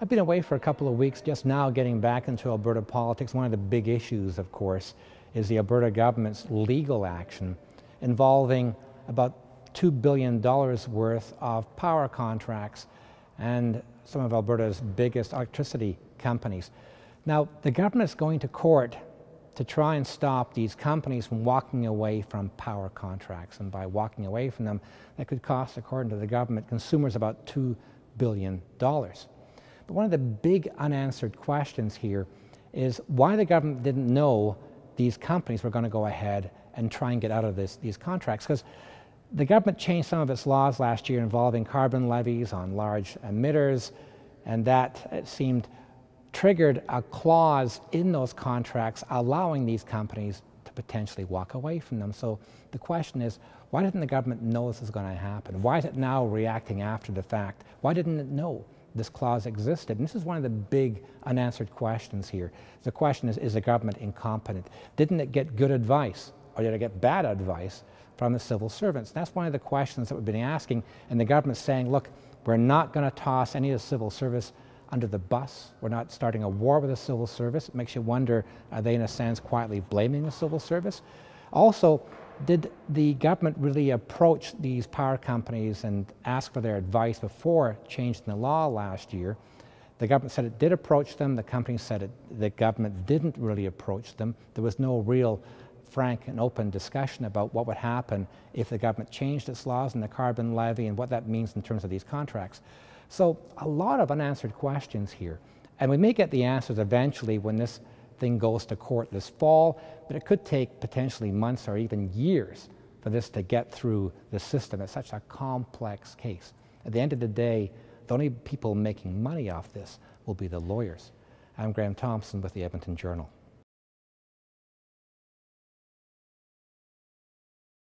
I've been away for a couple of weeks, just now getting back into Alberta politics. One of the big issues, of course, is the Alberta government's legal action involving about $2 billion worth of power contracts and some of Alberta's biggest electricity companies. Now, the government is going to court to try and stop these companies from walking away from power contracts. And by walking away from them, that could cost, according to the government, consumers about $2 billion. But one of the big unanswered questions here is why the government didn't know these companies were going to go ahead and try and get out of these contracts. Because the government changed some of its laws last year involving carbon levies on large emitters, and that, it seemed, triggered a clause in those contracts allowing these companies to potentially walk away from them. So the question is, why didn't the government know this was going to happen? Why is it now reacting after the fact? Why didn't it know this clause existed? And this is one of the big unanswered questions here. The question is the government incompetent? Didn't it get good advice, or did it get bad advice from the civil servants? That's one of the questions that we've been asking, and the government's saying, look, we're not going to toss any of the civil service under the bus. We're not starting a war with the civil service. It makes you wonder, are they in a sense quietly blaming the civil service? Also, did the government really approach these power companies and ask for their advice before changing the law last year? The government said it did approach them. The company said the government didn't really approach them. There was no real frank and open discussion about what would happen if the government changed its laws on the carbon levy and what that means in terms of these contracts. So a lot of unanswered questions here. And we may get the answers eventually when this thing goes to court this fall, but it could take potentially months or even years for this to get through the system. It's such a complex case. At the end of the day, the only people making money off this will be the lawyers. I'm Graham Thomson with the Edmonton Journal.